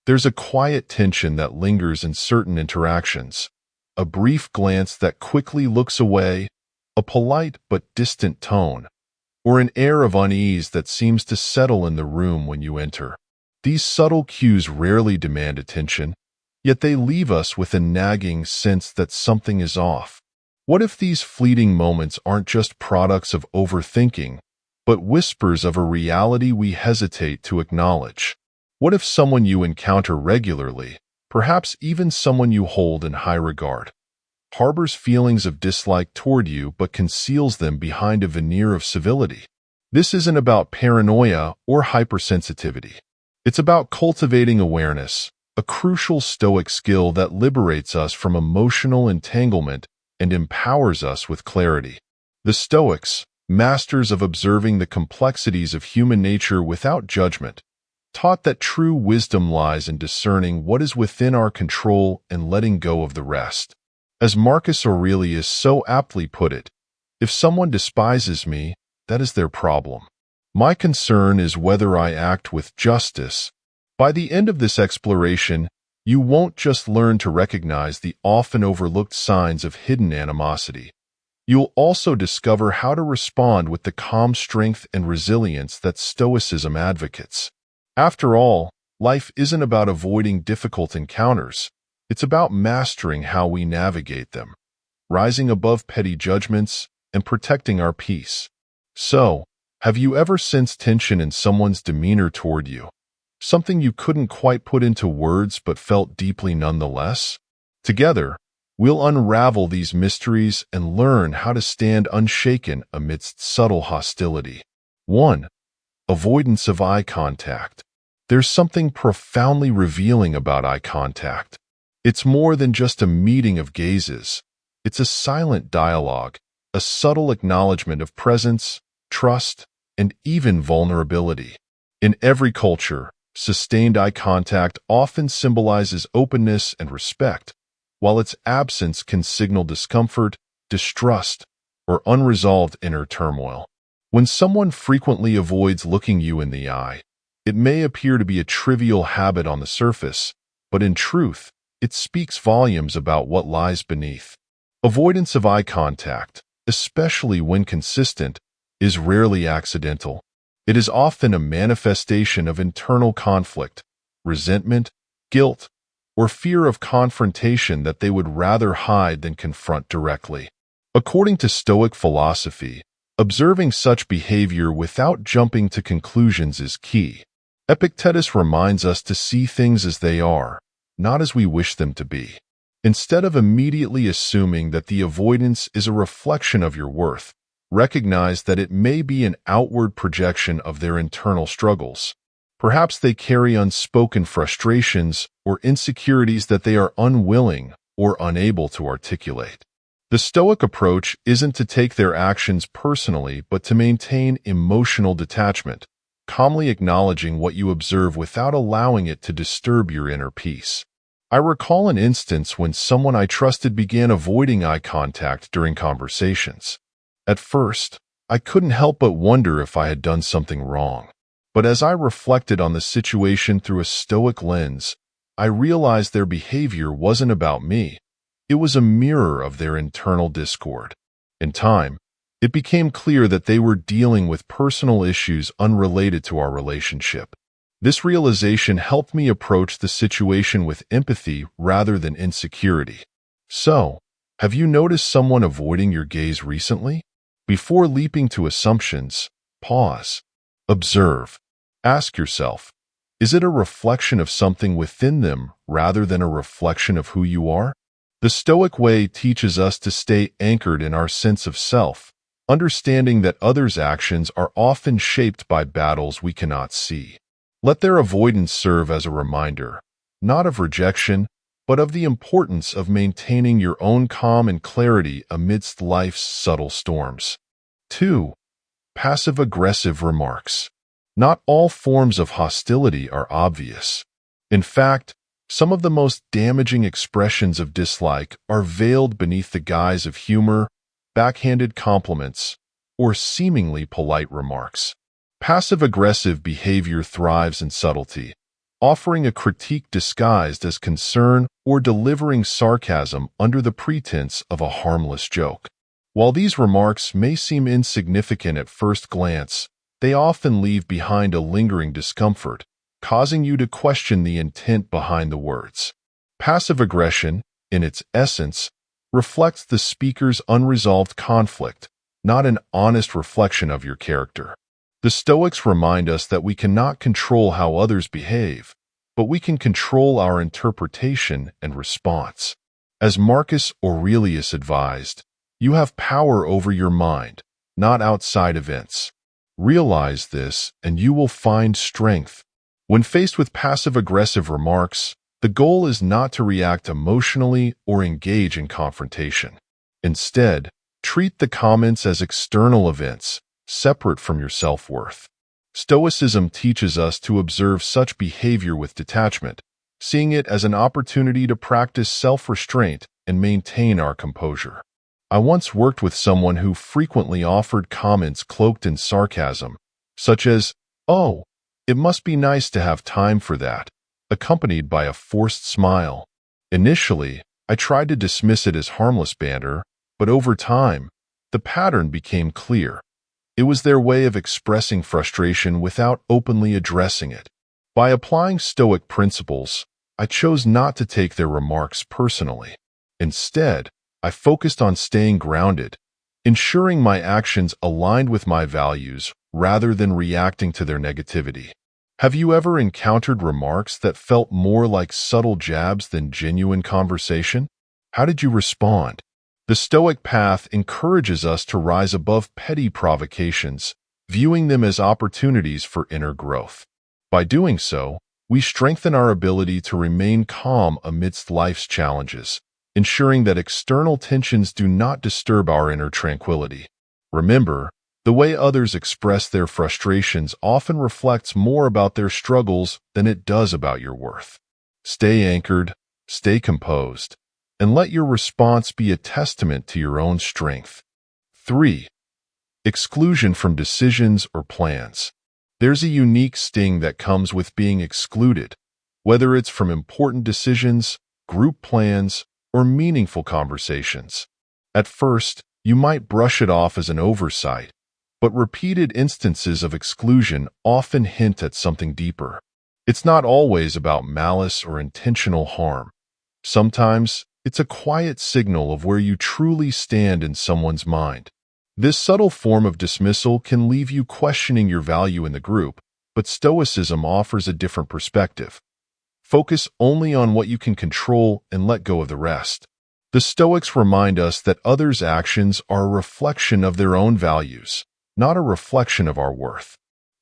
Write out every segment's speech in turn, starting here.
There's a quiet tension that lingers in certain interactions, a brief glance that quickly looks away, a polite but distant tone, or an air of unease that seems to settle in the room when you enter. These subtle cues rarely demand attention, yet they leave us with a nagging sense that something is off. What if these fleeting moments aren't just products of overthinking, but whispers of a reality we hesitate to acknowledge? What if someone you encounter regularly, perhaps even someone you hold in high regard, harbors feelings of dislike toward you but conceals them behind a veneer of civility? This isn't about paranoia or hypersensitivity. It's about cultivating awareness, a crucial Stoic skill that liberates us from emotional entanglement and empowers us with clarity. The Stoics, masters of observing the complexities of human nature without judgment, taught that true wisdom lies in discerning what is within our control and letting go of the rest. As Marcus Aurelius so aptly put it, if someone despises me, that is their problem. My concern is whether I act with justice. By the end of this exploration, you won't just learn to recognize the often overlooked signs of hidden animosity. You'll also discover how to respond with the calm strength and resilience that Stoicism advocates. After all, life isn't about avoiding difficult encounters. It's about mastering how we navigate them, rising above petty judgments, and protecting our peace. So, have you ever sensed tension in someone's demeanor toward you? Something you couldn't quite put into words but felt deeply nonetheless? Together, we'll unravel these mysteries and learn how to stand unshaken amidst subtle hostility. 1. Avoidance of eye contact. There's something profoundly revealing about eye contact. It's more than just a meeting of gazes. It's a silent dialogue, a subtle acknowledgement of presence, trust, and even vulnerability. In every culture, sustained eye contact often symbolizes openness and respect, while its absence can signal discomfort, distrust, or unresolved inner turmoil. When someone frequently avoids looking you in the eye, it may appear to be a trivial habit on the surface, but in truth, it speaks volumes about what lies beneath. Avoidance of eye contact, especially when consistent, is rarely accidental. It is often a manifestation of internal conflict, resentment, guilt, or fear of confrontation that they would rather hide than confront directly. According to Stoic philosophy, observing such behavior without jumping to conclusions is key. Epictetus reminds us to see things as they are, not as we wish them to be. Instead of immediately assuming that the avoidance is a reflection of your worth, recognize that it may be an outward projection of their internal struggles. Perhaps they carry unspoken frustrations or insecurities that they are unwilling or unable to articulate. The Stoic approach isn't to take their actions personally, but to maintain emotional detachment, calmly acknowledging what you observe without allowing it to disturb your inner peace. I recall an instance when someone I trusted began avoiding eye contact during conversations. At first, I couldn't help but wonder if I had done something wrong. But as I reflected on the situation through a Stoic lens, I realized their behavior wasn't about me. It was a mirror of their internal discord. In time, it became clear that they were dealing with personal issues unrelated to our relationship. This realization helped me approach the situation with empathy rather than insecurity. So, have you noticed someone avoiding your gaze recently? Before leaping to assumptions, pause. Observe. Ask yourself, is it a reflection of something within them rather than a reflection of who you are? The Stoic way teaches us to stay anchored in our sense of self, understanding that others' actions are often shaped by battles we cannot see. Let their avoidance serve as a reminder, not of rejection, but of the importance of maintaining your own calm and clarity amidst life's subtle storms. 2. Passive-aggressive remarks. Not all forms of hostility are obvious. In fact, some of the most damaging expressions of dislike are veiled beneath the guise of humor, backhanded compliments, or seemingly polite remarks. Passive-aggressive behavior thrives in subtlety, offering a critique disguised as concern or delivering sarcasm under the pretense of a harmless joke. While these remarks may seem insignificant at first glance, they often leave behind a lingering discomfort, causing you to question the intent behind the words. Passive aggression, in its essence, reflects the speaker's unresolved conflict, not an honest reflection of your character. The Stoics remind us that we cannot control how others behave, but we can control our interpretation and response. As Marcus Aurelius advised, you have power over your mind, not outside events. Realize this, and you will find strength. When faced with passive-aggressive remarks, the goal is not to react emotionally or engage in confrontation. Instead, treat the comments as external events, separate from your self-worth. Stoicism teaches us to observe such behavior with detachment, seeing it as an opportunity to practice self-restraint and maintain our composure. I once worked with someone who frequently offered comments cloaked in sarcasm, such as, "Oh, it must be nice to have time for that," accompanied by a forced smile. Initially, I tried to dismiss it as harmless banter, but over time, the pattern became clear. It was their way of expressing frustration without openly addressing it. By applying Stoic principles, I chose not to take their remarks personally. Instead, I focused on staying grounded, ensuring my actions aligned with my values rather than reacting to their negativity. Have you ever encountered remarks that felt more like subtle jabs than genuine conversation? How did you respond? The Stoic path encourages us to rise above petty provocations, viewing them as opportunities for inner growth. By doing so, we strengthen our ability to remain calm amidst life's challenges, ensuring that external tensions do not disturb our inner tranquility. Remember, the way others express their frustrations often reflects more about their struggles than it does about your worth. Stay anchored, stay composed, and let your response be a testament to your own strength. 3. Exclusion from decisions or plans. There's a unique sting that comes with being excluded, whether it's from important decisions, group plans, or meaningful conversations. At first, you might brush it off as an oversight, but repeated instances of exclusion often hint at something deeper. It's not always about malice or intentional harm. Sometimes, it's a quiet signal of where you truly stand in someone's mind. This subtle form of dismissal can leave you questioning your value in the group, but Stoicism offers a different perspective. Focus only on what you can control and let go of the rest. The Stoics remind us that others' actions are a reflection of their own values, not a reflection of our worth.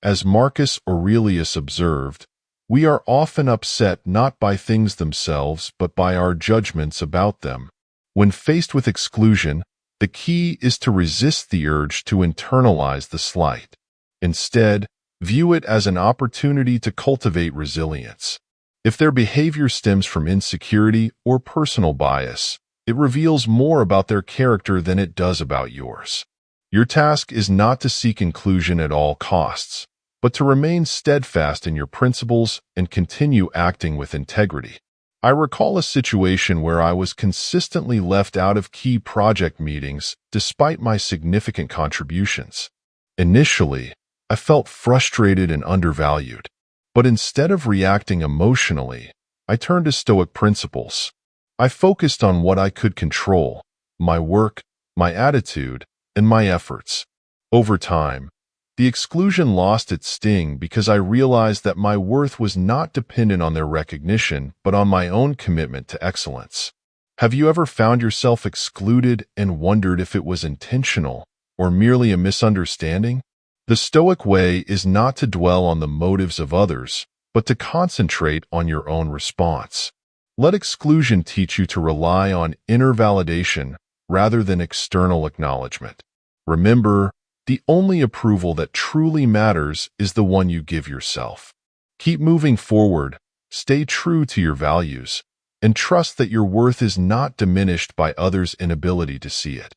As Marcus Aurelius observed, we are often upset not by things themselves but by our judgments about them. When faced with exclusion, the key is to resist the urge to internalize the slight. Instead, view it as an opportunity to cultivate resilience. If their behavior stems from insecurity or personal bias, it reveals more about their character than it does about yours. Your task is not to seek inclusion at all costs, but to remain steadfast in your principles and continue acting with integrity. I recall a situation where I was consistently left out of key project meetings despite my significant contributions. Initially, I felt frustrated and undervalued. But instead of reacting emotionally, I turned to Stoic principles. I focused on what I could control: my work, my attitude, and my efforts. Over time, the exclusion lost its sting because I realized that my worth was not dependent on their recognition, but on my own commitment to excellence. Have you ever found yourself excluded and wondered if it was intentional or merely a misunderstanding? The Stoic way is not to dwell on the motives of others, but to concentrate on your own response. Let exclusion teach you to rely on inner validation rather than external acknowledgement. Remember, the only approval that truly matters is the one you give yourself. Keep moving forward, stay true to your values, and trust that your worth is not diminished by others' inability to see it.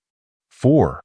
4.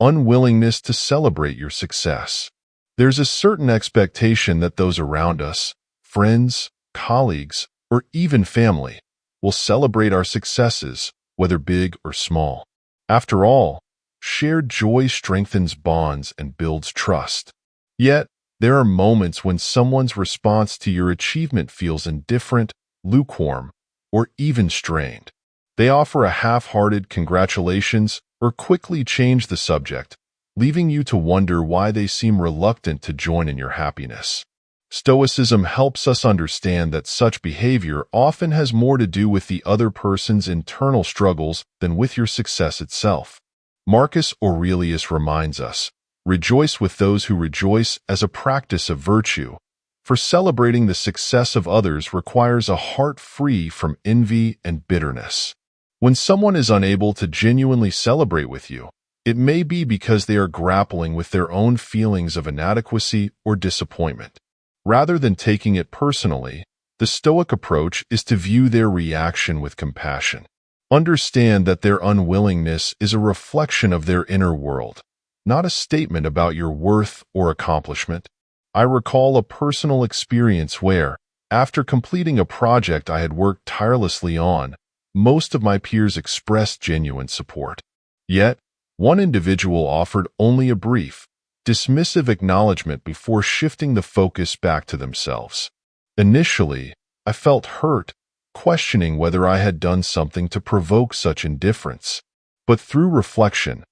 Unwillingness to celebrate your success. There's a certain expectation that those around us, friends, colleagues, or even family, will celebrate our successes, whether big or small. After all, shared joy strengthens bonds and builds trust. Yet, there are moments when someone's response to your achievement feels indifferent, lukewarm, or even strained. They offer a half-hearted congratulations or quickly change the subject, leaving you to wonder why they seem reluctant to join in your happiness. Stoicism helps us understand that such behavior often has more to do with the other person's internal struggles than with your success itself. Marcus Aurelius reminds us, "Rejoice with those who rejoice as a practice of virtue, for celebrating the success of others requires a heart free from envy and bitterness." When someone is unable to genuinely celebrate with you, it may be because they are grappling with their own feelings of inadequacy or disappointment. Rather than taking it personally, the Stoic approach is to view their reaction with compassion. Understand that their unwillingness is a reflection of their inner world, not a statement about your worth or accomplishment. I recall a personal experience where, after completing a project I had worked tirelessly on, most of my peers expressed genuine support. Yet, one individual offered only a brief, dismissive acknowledgement before shifting the focus back to themselves. Initially, I felt hurt, questioning whether I had done something to provoke such indifference. But through reflection,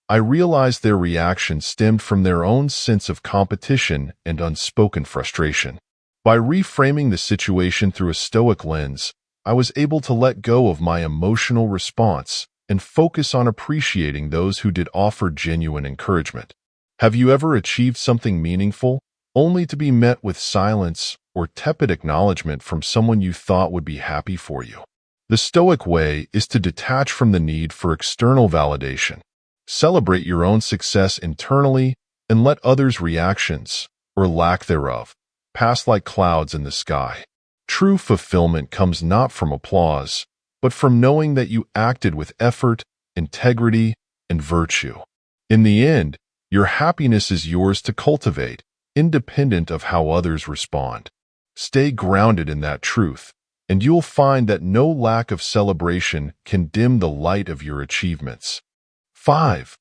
I realized their reaction stemmed from their own sense of competition and unspoken frustration. By reframing the situation through a Stoic lens, I was able to let go of my emotional response and focus on appreciating those who did offer genuine encouragement. Have you ever achieved something meaningful, only to be met with silence or tepid acknowledgement from someone you thought would be happy for you? The Stoic way is to detach from the need for external validation. Celebrate your own success internally and let others' reactions, or lack thereof, pass like clouds in the sky. True fulfillment comes not from applause, but from knowing that you acted with effort, integrity, and virtue. In the end, your happiness is yours to cultivate, independent of how others respond. Stay grounded in that truth, and you'll find that no lack of celebration can dim the light of your achievements. 5.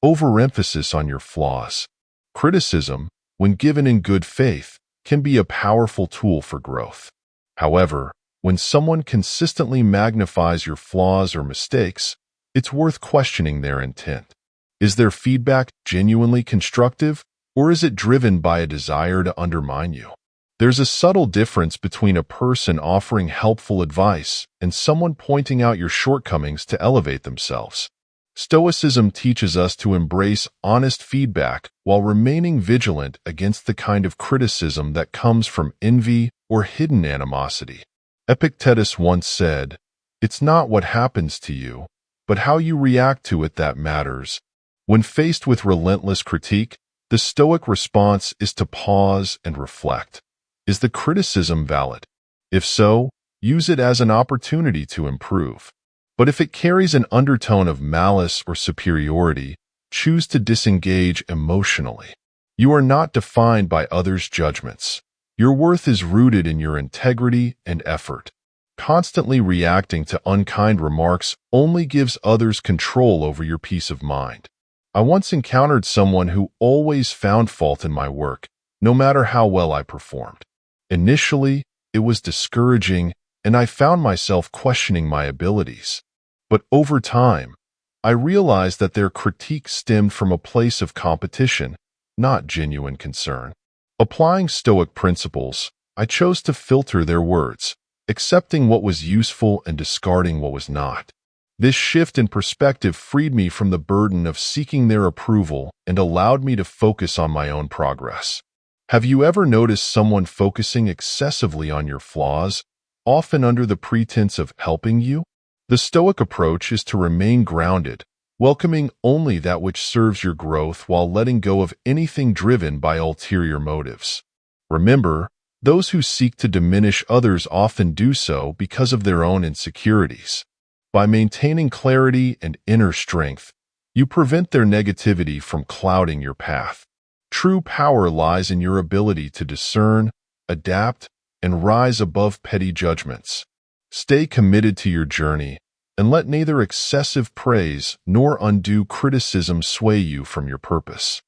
Overemphasis on your flaws. Criticism, when given in good faith, can be a powerful tool for growth. However, when someone consistently magnifies your flaws or mistakes, it's worth questioning their intent. Is their feedback genuinely constructive, or is it driven by a desire to undermine you? There's a subtle difference between a person offering helpful advice and someone pointing out your shortcomings to elevate themselves. Stoicism teaches us to embrace honest feedback while remaining vigilant against the kind of criticism that comes from envy or hidden animosity. Epictetus once said, "It's not what happens to you, but how you react to it that matters." When faced with relentless critique, the Stoic response is to pause and reflect. Is the criticism valid? If so, use it as an opportunity to improve. But if it carries an undertone of malice or superiority, choose to disengage emotionally. You are not defined by others' judgments. Your worth is rooted in your integrity and effort. Constantly reacting to unkind remarks only gives others control over your peace of mind. I once encountered someone who always found fault in my work, no matter how well I performed. Initially, it was discouraging, and I found myself questioning my abilities. But over time, I realized that their critique stemmed from a place of competition, not genuine concern. Applying Stoic principles, I chose to filter their words, accepting what was useful and discarding what was not. This shift in perspective freed me from the burden of seeking their approval and allowed me to focus on my own progress. Have you ever noticed someone focusing excessively on your flaws, often under the pretense of helping you? The Stoic approach is to remain grounded, welcoming only that which serves your growth while letting go of anything driven by ulterior motives. Remember, those who seek to diminish others often do so because of their own insecurities. By maintaining clarity and inner strength, you prevent their negativity from clouding your path. True power lies in your ability to discern, adapt, and rise above petty judgments. Stay committed to your journey, and let neither excessive praise nor undue criticism sway you from your purpose.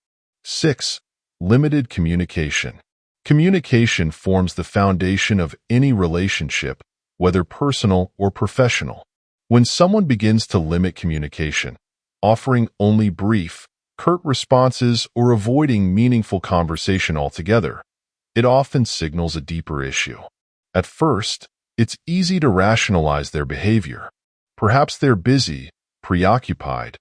6. Limited communication. Communication forms the foundation of any relationship, whether personal or professional. When someone begins to limit communication, offering only brief, curt responses or avoiding meaningful conversation altogether, it often signals a deeper issue. At first, it's easy to rationalize their behavior. Perhaps they're busy, preoccupied,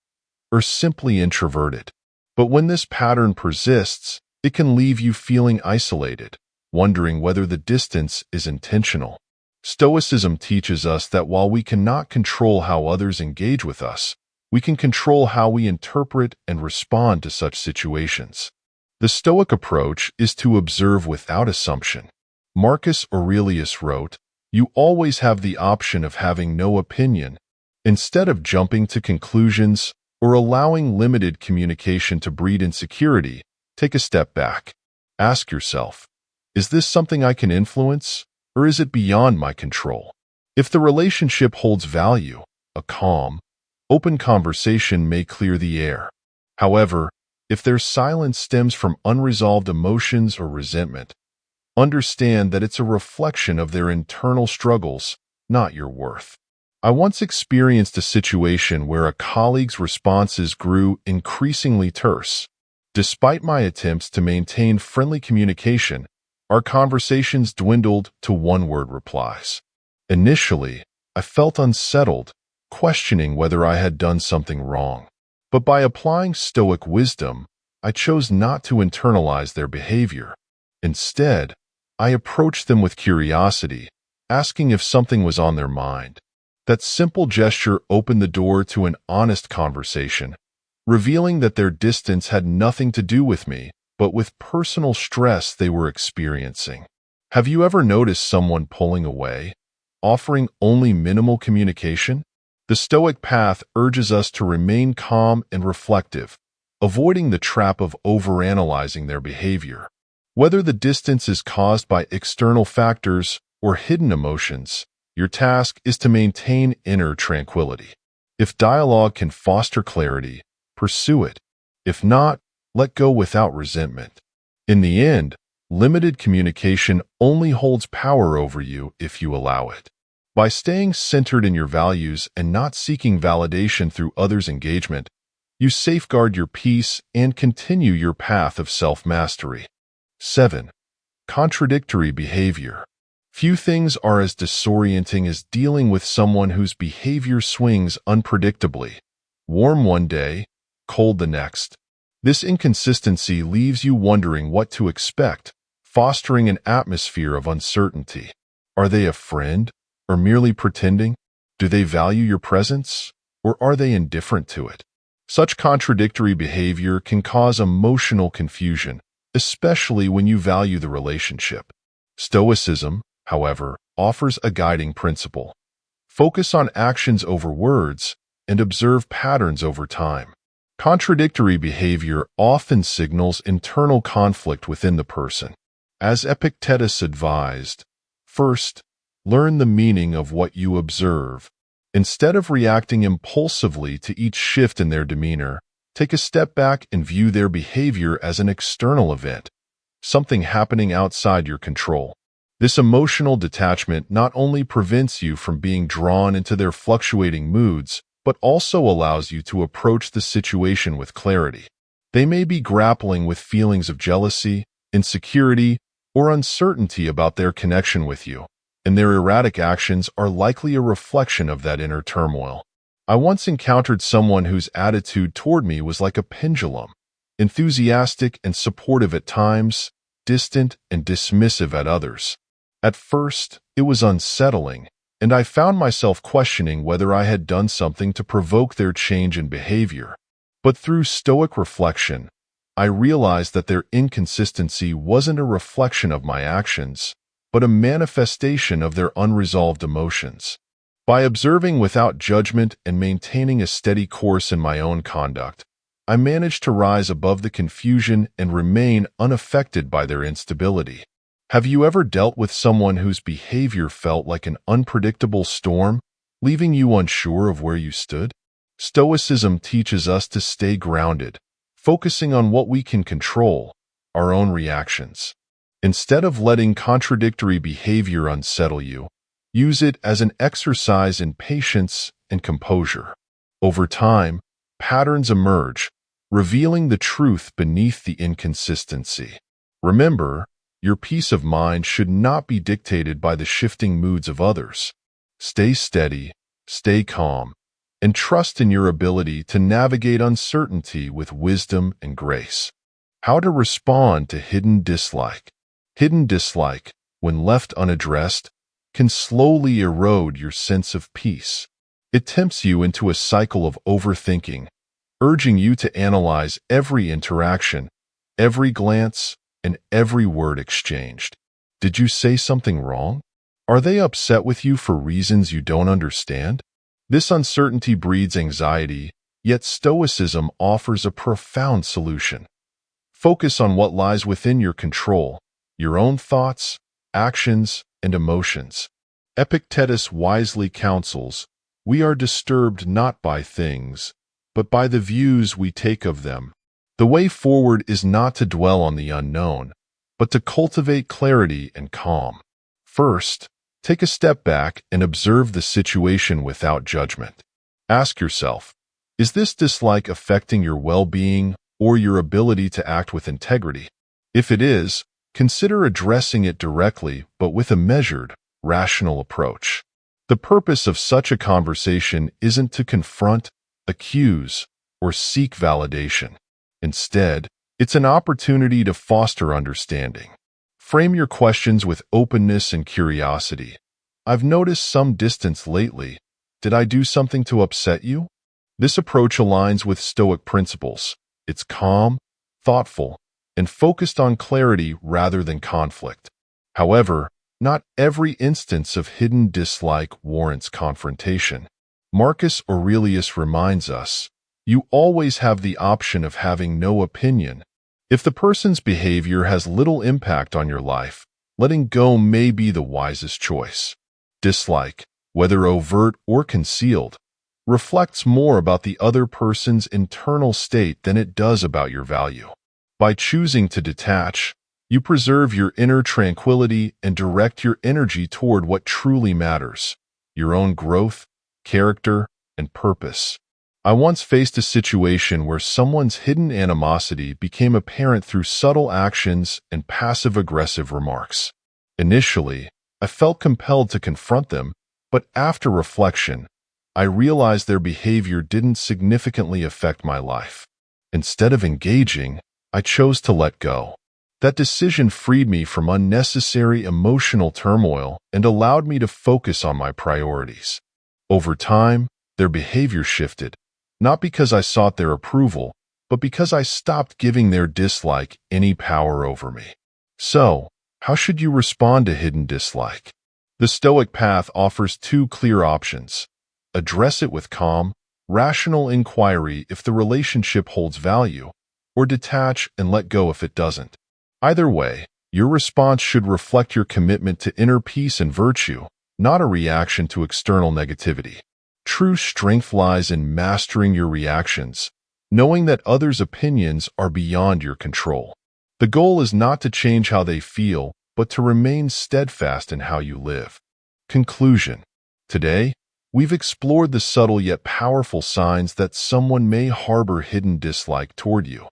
or simply introverted. But when this pattern persists, it can leave you feeling isolated, wondering whether the distance is intentional. Stoicism teaches us that while we cannot control how others engage with us, we can control how we interpret and respond to such situations. The Stoic approach is to observe without assumption. Marcus Aurelius wrote, "You always have the option of having no opinion. Instead of jumping to conclusions or allowing limited communication to breed insecurity, take a step back. Ask yourself, is this something I can influence, or is it beyond my control?" If the relationship holds value, a calm, open conversation may clear the air. However, if their silence stems from unresolved emotions or resentment, understand that it's a reflection of their internal struggles, not your worth. I once experienced a situation where a colleague's responses grew increasingly terse. Despite my attempts to maintain friendly communication, our conversations dwindled to one-word replies. Initially, I felt unsettled, questioning whether I had done something wrong. But by applying Stoic wisdom, I chose not to internalize their behavior. Instead, I approached them with curiosity, asking if something was on their mind. That simple gesture opened the door to an honest conversation, revealing that their distance had nothing to do with me, but with personal stress they were experiencing. Have you ever noticed someone pulling away, offering only minimal communication? The Stoic path urges us to remain calm and reflective, avoiding the trap of overanalyzing their behavior. Whether the distance is caused by external factors or hidden emotions, your task is to maintain inner tranquility. If dialogue can foster clarity, pursue it. If not, let go without resentment. In the end, limited communication only holds power over you if you allow it. By staying centered in your values and not seeking validation through others' engagement, you safeguard your peace and continue your path of self-mastery. 7. Contradictory behavior. Few things are as disorienting as dealing with someone whose behavior swings unpredictably. Warm one day, cold the next. This inconsistency leaves you wondering what to expect, fostering an atmosphere of uncertainty. Are they a friend, or merely pretending? Do they value your presence, or are they indifferent to it? Such contradictory behavior can cause emotional confusion, especially when you value the relationship. Stoicism, however, offers a guiding principle. Focus on actions over words and observe patterns over time. Contradictory behavior often signals internal conflict within the person. As Epictetus advised, first, learn the meaning of what you observe. Instead of reacting impulsively to each shift in their demeanor, take a step back and view their behavior as an external event, something happening outside your control. This emotional detachment not only prevents you from being drawn into their fluctuating moods, but also allows you to approach the situation with clarity. They may be grappling with feelings of jealousy, insecurity, or uncertainty about their connection with you, and their erratic actions are likely a reflection of that inner turmoil. I once encountered someone whose attitude toward me was like a pendulum, enthusiastic and supportive at times, distant and dismissive at others. At first, it was unsettling, and I found myself questioning whether I had done something to provoke their change in behavior. But through Stoic reflection, I realized that their inconsistency wasn't a reflection of my actions, but a manifestation of their unresolved emotions. By observing without judgment and maintaining a steady course in my own conduct, I managed to rise above the confusion and remain unaffected by their instability. Have you ever dealt with someone whose behavior felt like an unpredictable storm, leaving you unsure of where you stood? Stoicism teaches us to stay grounded, focusing on what we can control, our own reactions. Instead of letting contradictory behavior unsettle you, use it as an exercise in patience and composure. Over time, patterns emerge, revealing the truth beneath the inconsistency. Remember, your peace of mind should not be dictated by the shifting moods of others. Stay steady, stay calm, and trust in your ability to navigate uncertainty with wisdom and grace. How to respond to hidden dislike. Hidden dislike, when left unaddressed, can slowly erode your sense of peace. It tempts you into a cycle of overthinking, urging you to analyze every interaction, every glance, and every word exchanged. Did you say something wrong? Are they upset with you for reasons you don't understand? This uncertainty breeds anxiety, yet Stoicism offers a profound solution. Focus on what lies within your control, your own thoughts, actions, and emotions. Epictetus wisely counsels, "We are disturbed not by things, but by the views we take of them." The way forward is not to dwell on the unknown, but to cultivate clarity and calm. First, take a step back and observe the situation without judgment. Ask yourself, is this dislike affecting your well-being or your ability to act with integrity? If it is, consider addressing it directly but with a measured, rational approach. The purpose of such a conversation isn't to confront, accuse, or seek validation. Instead, it's an opportunity to foster understanding. Frame your questions with openness and curiosity. "I've noticed some distance lately. Did I do something to upset you?" This approach aligns with Stoic principles. It's calm, thoughtful, and focused on clarity rather than conflict. However, not every instance of hidden dislike warrants confrontation. Marcus Aurelius reminds us, "You always have the option of having no opinion." If the person's behavior has little impact on your life, letting go may be the wisest choice. Dislike, whether overt or concealed, reflects more about the other person's internal state than it does about your value. By choosing to detach, you preserve your inner tranquility and direct your energy toward what truly matters: your own growth, character, and purpose. I once faced a situation where someone's hidden animosity became apparent through subtle actions and passive-aggressive remarks. Initially, I felt compelled to confront them, but after reflection, I realized their behavior didn't significantly affect my life. Instead of engaging, I chose to let go. That decision freed me from unnecessary emotional turmoil and allowed me to focus on my priorities. Over time, their behavior shifted, not because I sought their approval, but because I stopped giving their dislike any power over me. So, how should you respond to hidden dislike? The Stoic path offers two clear options. Address it with calm, rational inquiry if the relationship holds value, or detach and let go if it doesn't. Either way, your response should reflect your commitment to inner peace and virtue, not a reaction to external negativity. True strength lies in mastering your reactions, knowing that others' opinions are beyond your control. The goal is not to change how they feel, but to remain steadfast in how you live. Conclusion. Today, we've explored the subtle yet powerful signs that someone may harbor hidden dislike toward you: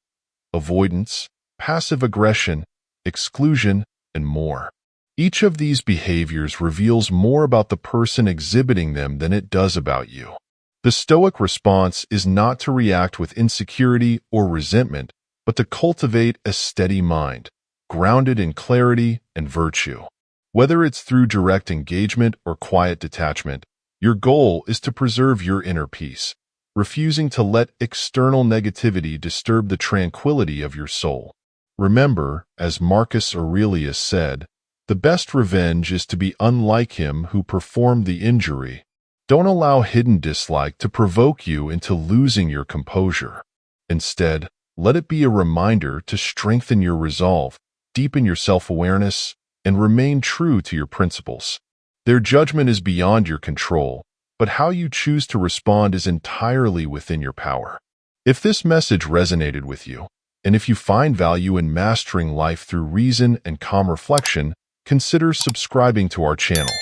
avoidance, passive aggression, exclusion, and more. Each of these behaviors reveals more about the person exhibiting them than it does about you. The Stoic response is not to react with insecurity or resentment, but to cultivate a steady mind, grounded in clarity and virtue. Whether it's through direct engagement or quiet detachment, your goal is to preserve your inner peace, refusing to let external negativity disturb the tranquility of your soul. Remember, as Marcus Aurelius said, "The best revenge is to be unlike him who performed the injury." Don't allow hidden dislike to provoke you into losing your composure. Instead, let it be a reminder to strengthen your resolve, deepen your self-awareness, and remain true to your principles. Their judgment is beyond your control, but how you choose to respond is entirely within your power. If this message resonated with you, and if you find value in mastering life through reason and calm reflection, consider subscribing to our channel.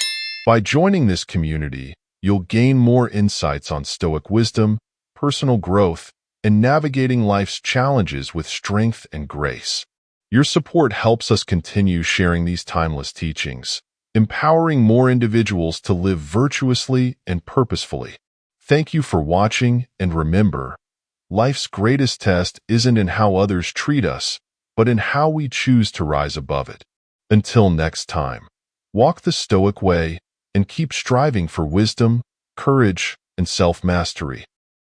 By joining this community, you'll gain more insights on Stoic wisdom, personal growth, and navigating life's challenges with strength and grace. Your support helps us continue sharing these timeless teachings, empowering more individuals to live virtuously and purposefully. Thank you for watching, and remember, life's greatest test isn't in how others treat us, but in how we choose to rise above it. Until next time, walk the Stoic way and keep striving for wisdom, courage, and self-mastery.